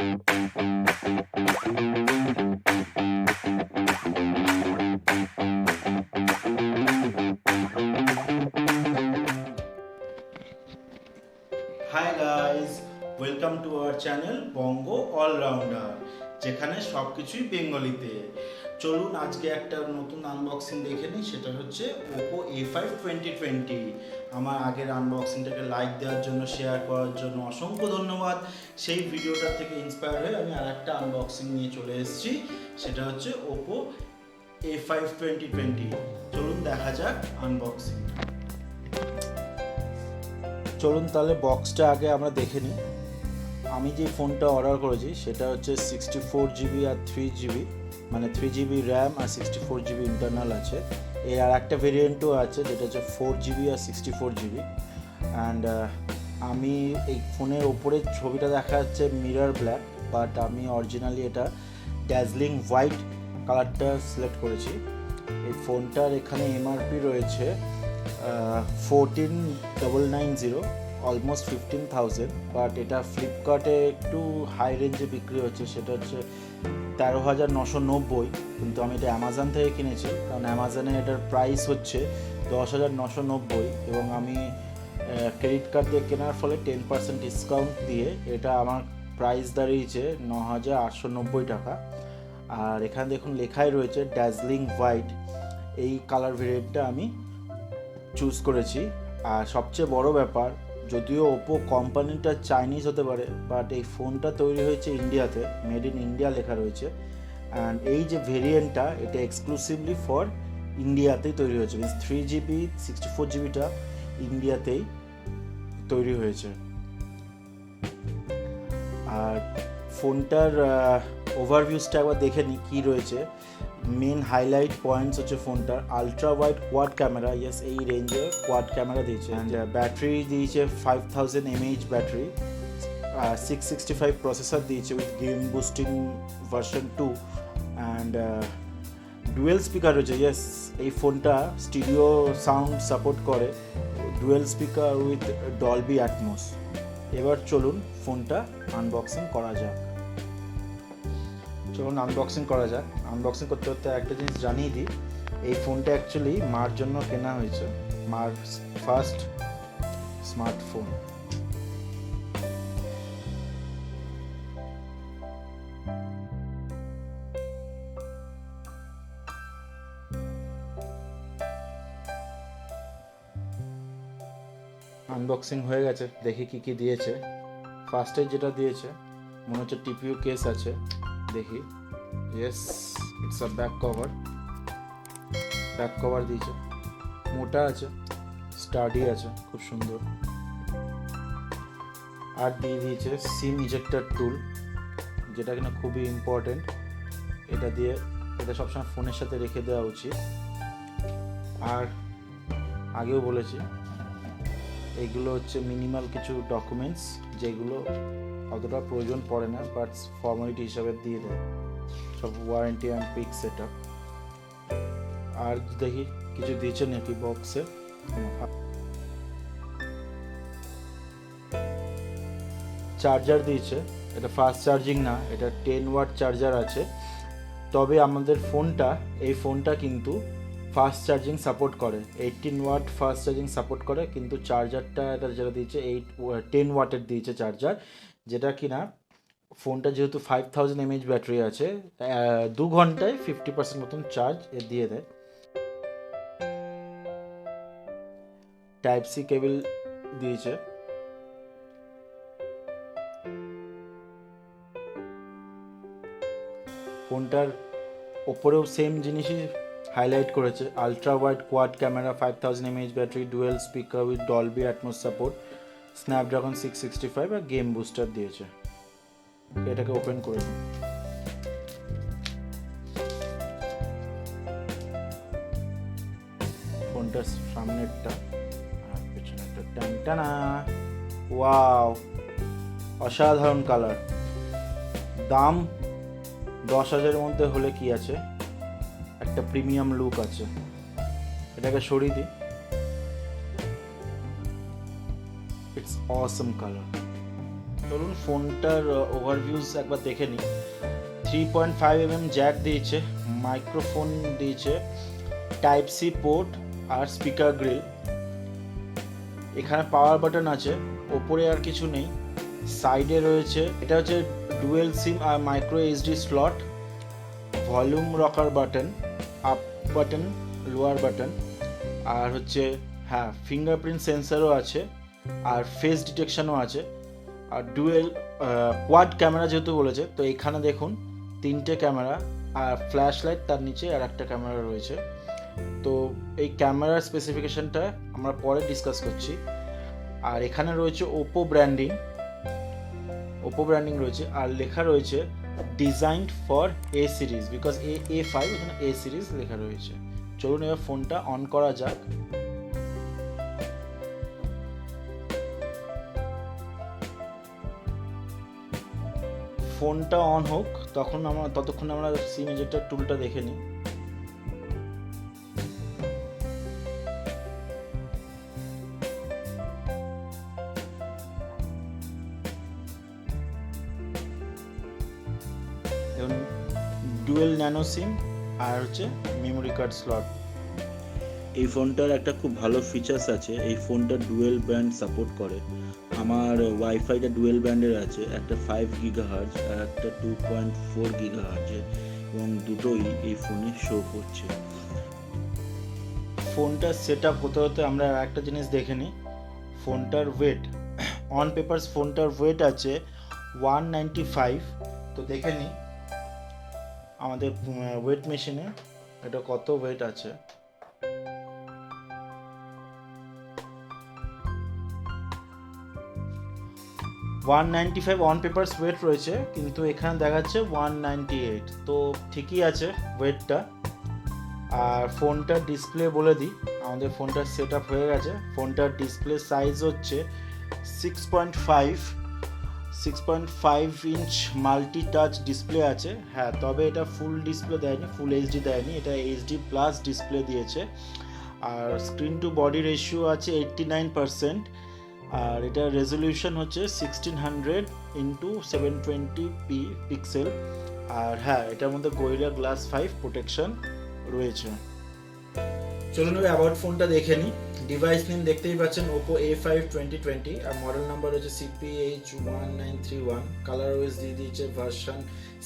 Hi guys, welcome to our channel BONGO All Rounder, যেখানে সবকিছুই বেঙ্গলিতে। চলুন আজকে একটা নতুন আনবক্সিং দেখে নিই, সেটা হচ্ছে Oppo A5 2020। আমার আগের আনবক্সিংটাকে লাইক দেওয়ার জন্য, শেয়ার করার জন্য অসংখ্য ধন্যবাদ। সেই ভিডিওটা থেকে ইন্সপায়ার হয়ে আমি আরেকটা আনবক্সিং নিয়ে চলে এসেছি, সেটা হচ্ছে Oppo A5 2020। চলুন দেখা যাক আনবক্সিং। চলুন তাহলে বক্সটা আগে আমরা দেখে নিই। আমি যে ফোনটা অর্ডার করেছি সেটা হচ্ছে 64GB আর 3GB, মানে 3GB র্যাম আর 64GB ইন্টারনাল আছে। এর আর একটা ভেরিয়েন্টও আছে যেটা হচ্ছে 4GB আর 64GB। অ্যান্ড আমি এই ফোনের ওপরের ছবিটা দেখা যাচ্ছে মিরর ব্ল্যাক, বাট আমি অরিজিনালি এটা ড্যাজলিং হোয়াইট কালারটা সিলেক্ট করেছি। এই ফোনটার এখানে এমআরপি রয়েছে 14,990, অলমোস্ট 15,000, বাট এটা ফ্লিপকার্টে একটু হাই রেঞ্জে বিক্রি হচ্ছে, সেটা হচ্ছে 13,990। কিন্তু আমি এটা অ্যামাজন থেকে কিনেছি, কারণ অ্যামাজনে এটার প্রাইস হচ্ছে 10,990, এবং আমি ক্রেডিট কার্ড দিয়ে কেনার ফলে 10% ডিসকাউন্ট দিয়ে এটা আমার প্রাইস দাঁড়িয়েছে 9,890 টাকা। আর এখানে দেখুন লেখাই রয়েছে ড্যাজলিং হোয়াইট, এই কালার ভেরিয়েন্টটা আমি চুজ করেছি। আর সবচেয়ে বড় ব্যাপার, যদিও ওপো কোম্পানিটা চাইনিজ হতে পারে, বাট এই ফোনটা তৈরি হয়েছে ইন্ডিয়াতে, মেড ইন ইন্ডিয়া লেখা রয়েছে। অ্যান্ড এই যে ভেরিয়েন্টটা, এটা এক্সক্লুসিভলি ফর ইন্ডিয়াতেই তৈরি হয়েছে, মিনস 3GB 64GBটা ইন্ডিয়াতেই তৈরি হয়েছে। আর ফোনটার ওভারভিউসটা একবার দেখে নিই কী রয়েছে। মেন হাইলাইট পয়েন্টস হচ্ছে ফোনটার ultra wide quad camera, yes এই রেঞ্জে কোয়াড ক্যামেরা দিয়েছে। অ্যান্ড ব্যাটারি দিয়েছে 5000 mAh ব্যাটারি, 665 প্রসেসর দিয়েছে with game boosting version 2, and dual speaker রয়েছে। ইয়েস এই ফোনটা স্টিরিও সাউন্ড সাপোর্ট করে, dual speaker with Dolby atoms. এবার চলুন ফোনটা আনবক্সিং করা যাক। আনবক্সিং করতে করতে একটা জিনিস জানিয়ে দিই, এই ফোনটা অ্যাকচুয়ালি মার জন্য কেনা হয়েছে, মার ফার্স্ট স্মার্টফোন। আনবক্সিং হয়ে গেছে, দেখি কি কি দিয়েছে। ফার্স্টে যেটা দিয়েছে মনে হচ্ছে টিপিইউ কেস আছে, দেখি। Yes, it's a back cover দিয়েছে, মোটা আছে, স্টাডি আছে, খুব সুন্দর। আর দিয়ে দিয়েছে সিম ইজেক্টর টুল, যেটা কিনা খুবই ইম্পর্টেন্ট। এটা সবসময় ফোনের সাথে রেখে দেওয়া উচিত। আর আগেও বলেছি, এইগুলো হচ্ছে মিনিমাল কিছু ডকুমেন্টস, যেগুলো অতটা প্রয়োজন পড়ে না, বাট ফর্মালিটি হিসাবে দিয়ে দেয়, সব warranty and pick set up. আর দেখি কিছু দিয়েছে নাকি বক্সে। চার্জার দিয়েছে, এটা ফাস্ট চার্জিং না, এটা 10 ওয়াট চার্জার আছে। তবে আমাদের এই ফোনটা কিন্তু ফাস্ট চার্জিং সাপোর্ট করে, 18 ওয়াট ফাস্ট চার্জিং সাপোর্ট করে, কিন্তু চার্জারটা এটা যেটা দিয়েছে 10 ওয়াটের দিয়েছে চার্জার, যেটা কিনা ফোনটা যেহেতু 5000 mAh ব্যাটারি আছে, 2 ঘন্টায় 50% মতন চার্জ দিয়ে দেয়। টাইপ সি কেবল দিয়েছে। ফোনটার ওপরেও সেম জিনিসই হাইলাইট করেছে, ultra wide quad camera, 5000 mAh battery, dual speaker with Dolby Atmos support, Snapdragon 665 আর গেম বুস্টার দিয়েছে। এটাকে ওপেন করে দিই। ফোনটার সামনেরটা আর পেছনেরটা, টানটানা, ওয়াও, অসাধারণ কালার। দাম 10,000-এর মধ্যে হলে কি আছে, একটা প্রিমিয়াম লুক আছে। এটাকে সরিয়ে দিই। ইটস অসম কালার, চলুন ফোনটার ওভারভিউজ একবার দেখে নিই। 3.5mm জ্যাক দিয়েছে, মাইক্রোফোন দিয়েছে, টাইপ সি পোর্ট আর স্পিকার গ্রিল। এখানে পাওয়ার বাটন আছে, ওপরে আর কিছু নেই। সাইডে রয়েছে, এটা হচ্ছে ডুয়েল সিম আর micro HD slot, volume rocker button, up button, lower button, আর হচ্ছে হ্যাঁ ফিঙ্গারপ্রিন্ট সেন্সারও আছে আর ফেস ডিটেকশনও আছে। আর ডুয়েল কোয়াড ক্যামেরা যেহেতু বলেছে, তো এখানে দেখুন 3টে ক্যামেরা আর ফ্ল্যাশ লাইট, তার নিচে আর একটা ক্যামেরা রয়েছে। তো এই ক্যামেরার স্পেসিফিকেশনটা আমরা পরে ডিসকাস করছি। আর এখানে রয়েছে ওপো ব্র্যান্ডিং রয়েছে, আর লেখা রয়েছে designed for a series, because A5 এখানে এ সিরিজ লেখা রয়েছে। চলুন এবার ফোনটা অন করা যাক। ফোনটা অন হোক, ততক্ষণ আমরা সিম ইজেক্টর টুলটা দেখে নিই। এবং ডুয়েল ন্যানো সিম আর হচ্ছে মেমোরি কার্ড স্লট। এই ফোনটার একটা খুব ভালো ফিচার্স আছে, এই ফোনটা ডুয়েল ব্যান্ড সাপোর্ট করে। আমার ওয়াইফাইটা ডুয়েল ব্যান্ডের আছে, একটা 5 GHz আর একটা 2.4 GHz, এবং দুটোই এই ফোনে শো করছে। ফোনটা সেট আপ হতে হতে আমরা একটা জিনিস দেখে নিই, ফোনটার ওয়েট। অন পেপারস ফোনটার ওয়েট আছে 195। তো দেখে নিই আমাদের ওয়েট মেশিনে এটা কত ওয়েট আছে। ওয়ান 195 অন পেপারস ওয়েট রয়েছে, কিন্তু এখানে দেখাচ্ছে 198। তো ঠিকই আছে ওয়েটটা। আর ফোনটার ডিসপ্লে বলে দিই, আমাদের ফোনটার সেট আপ হয়ে গেছে। ফোনটার ডিসপ্লে সাইজ হচ্ছে 6.5 ইঞ্চ মাল্টি টাচ ডিসপ্লে আছে। হ্যাঁ, তবে এটা ফুল ডিসপ্লে দেয়নি, ফুল এইচডি দেয়নি, এটা এইচডি প্লাস ডিসপ্লে দিয়েছে। আর স্ক্রিন টু বডি রেশিও আছে 89%। আর এটা রেজলিউশন হচ্ছে 1600 × 720p পিক্সেল। আর হ্যাঁ, এটার মধ্যে গরিলা গ্লাস 5 প্রোটেকশন রয়েছে। চলুন এবার অ্যাবাউট ফোনটা দেখে নিই। ডিভাইস নেম দেখতেই পাচ্ছেন Oppo A5 2020, আর মডেল নাম্বার হচ্ছে CPH1931। কালার ওএস দিয়ে দিয়েছে ভার্সন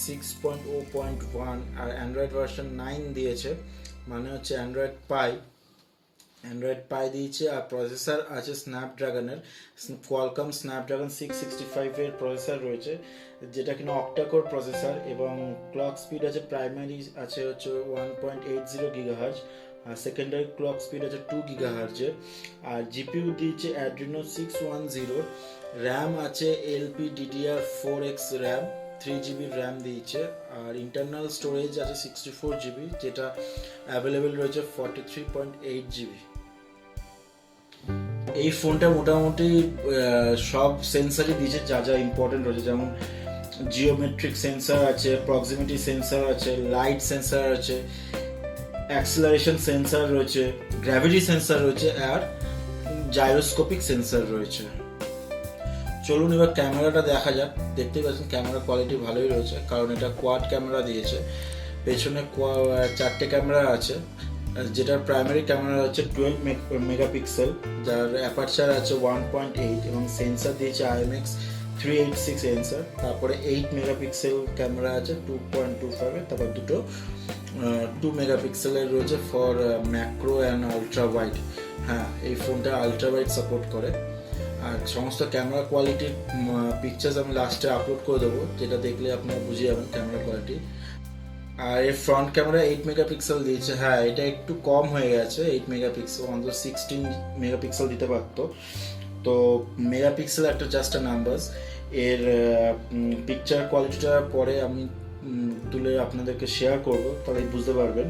6.0.1, আর অ্যান্ড্রয়েড ভার্সন 9 দিয়েছে, মানে হচ্ছে অ্যান্ড্রয়েড পাই দিয়েছে। আর প্রসেসর আছে স্ন্যাপড্রাগনের, কোয়ালকম স্ন্যাপড্রাগন 665 এর প্রসেসর রয়েছে, যেটা কিনা অক্টাকোর প্রসেসর। এবং ক্লক স্পিড আছে, প্রাইমারি আছে হচ্ছে 1.80 GHz, আর সেকেন্ডারি ক্লক স্পিড আছে 2 GHz এর। আর জিপিইউ দিয়েছে অ্যাড্রিনো 610। র্যাম আছে LPDDR4X র্যাম, 3GB র্যাম দিয়েছে। আর ইন্টারনাল স্টোরেজ আছে 64GB, যেটা অ্যাভেলেবেল রয়েছে 43.8GB। এই ফোনটা মোটামুটি সব সেন্সারই দিয়েছে যা যা ইম্পর্টেন্ট রয়েছে, যেমন জিওমেট্রিক সেন্সার আছে, প্রক্সিমিটি সেন্সার আছে, লাইট সেন্সার আছে, অ্যাক্সিলারেশন সেন্সার রয়েছে, গ্র্যাভিটি সেন্সার রয়েছে, আর জাইরোস্কোপিক সেন্সার রয়েছে। চলুন এবার ক্যামেরাটা দেখা যাক। দেখতেই পাচ্ছেন ক্যামেরা কোয়ালিটি ভালোই রয়েছে, কারণ এটা কোয়াড ক্যামেরা দিয়েছে। পেছনে 4টে ক্যামেরা আছে, যেটার প্রাইমারি ক্যামেরা হচ্ছে 12 মেগাপিক্সেল, যার অ্যাপারচার আছে 1.8, এবং সেন্সার দিয়েছে IMX 386 সেন্সার। তারপরে 8 মেগাপিক্সেল ক্যামেরা আছে 2.25, তারপর দুটো 2 মেগাপিক্সেলের রয়েছে for macro and ultra wide. হ্যাঁ, এই ফোনটা আলট্রা ওয়াইড সাপোর্ট করে। আর সমস্ত ক্যামেরা কোয়ালিটির পিকচার্স আমি লাস্টে আপলোড করে দেবো, যেটা দেখলে আপনারা বুঝে যাবেন ক্যামেরা কোয়ালিটি। আর এর ফ্রন্ট ক্যামেরা 8 মেগাপিক্সেল দিয়েছে। হ্যাঁ, এটা একটু কম হয়ে গেছে, 8 মেগাপিক্সেল, অন্তত 16 মেগাপিক্সেল দিতে পারতো। তো মেগাপিক্সেল একটা জাস্ট আ নাম্বারস। এর পিকচার কোয়ালিটিটা পরে আমি তুলে আপনাদেরকে শেয়ার করব, তাহলে বুঝতে পারবেন।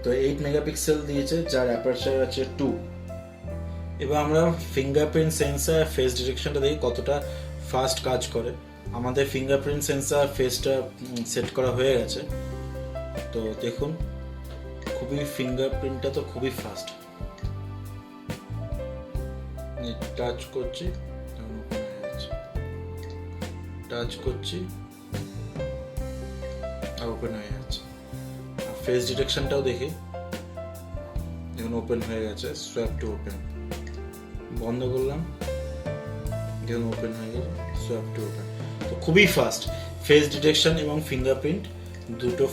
তো 8 মেগাপিক্সেল দিয়েছে, যার অ্যাপারচার আছে 2। এবার আমরা ফিঙ্গারপ্রিন্ট সেন্সার ফেস ডিটেকশনটা দেখি কতটা ফাস্ট কাজ করে। আমাদের ফিঙ্গারপ্রিন্ট সেন্সার ফেসটা সেট করা হয়ে গেছে। তো দেখুন, ফিঙ্গারপ্রিন্টটা তো খুবই ফাস্ট। টাচ করছি, টাচ করছি আর ওপেন হয়ে যাচ্ছে। আর ফেস ডিটেকশনটাও দেখি, এখন ওপেন হয়ে গেছে, সোয়াইপ টু ওপেন। বন্ধ করলাম, এখন ওপেন হয়ে গেল, সোয়াইপ টু ওপেন। তো খুবই ফাস্ট ফেস ডিটেকশন এবং ফিঙ্গারপ্রিন্ট দুটো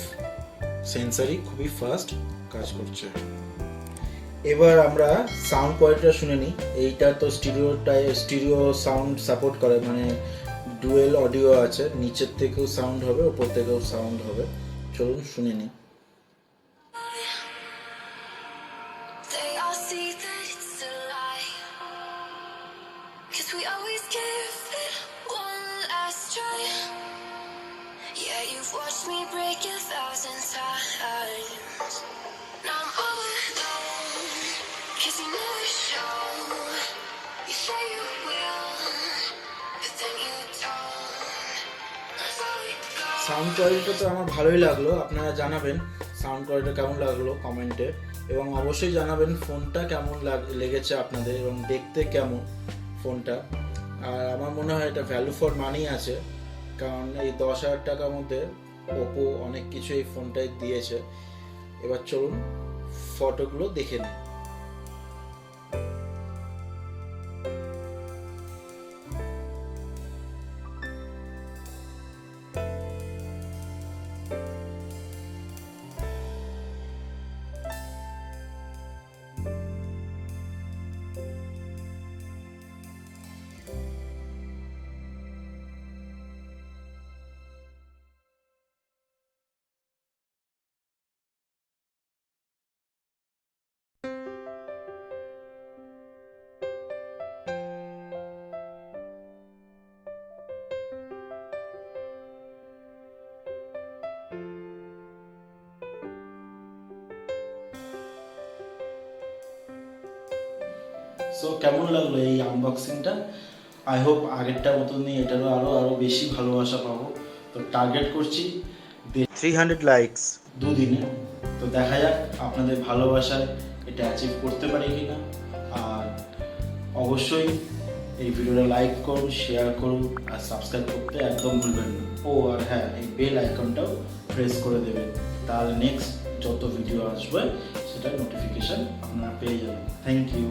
সেন্সারই খুবই ফাস্ট কাজ করছে। এবার আমরা সাউন্ড কোয়ালিটিটা শুনে নিই। এইটা তো স্টিরিও সাউন্ড সাপোর্ট করে, মানে ডুয়েল অডিও আছে, নিচের থেকেও সাউন্ড হবে, উপর থেকেও সাউন্ড হবে। চলুন শুনে নিই। Watch me break 1,000 times. Now I'm all alone, 'cause you never show. You say you will, but then you don't. That's how it goes. Sound কোয়ালিটিটা তো আমার ভালোই লাগলো, আপনারা জানাবেন সাউন্ড কোয়ালিটি কেমন লাগলো কমেন্টে, এবং অবশ্যই জানাবেন ফোনটা কেমন লেগেছে আপনাদের এবং দেখতে কেমন ফোনটা। আর আমার মনে হয় এটা ভ্যালু ফর মানি আছে, কারণ এই 10,000 টাকার মধ্যে ওপো অনেক কিছু এই ফোনটাই দিয়েছে। এবার চলুন ফটোগুলো দেখে নিই। সো কেমন লাগলো এই আনবক্সিংটা? আই হোপ আগেরটার মতনই এটারও আরও বেশি ভালোবাসা পাবো। তো টার্গেট করছি 300 লাইকস দুদিনে। তো দেখা যাক আপনাদের ভালোবাসায় এটা অ্যাচিভ করতে পারি কি না। আর অবশ্যই এই ভিডিওটা লাইক করুন, শেয়ার করুন আর সাবস্ক্রাইব করতে একদম ভুলবেন না। ও আর হ্যাঁ, এই বেল আইকনটাও প্রেস করে দেবেন, তাহলে নেক্সট যত ভিডিও আসবে সেটার নোটিফিকেশান আপনারা পেয়ে যাবেন। Thank you.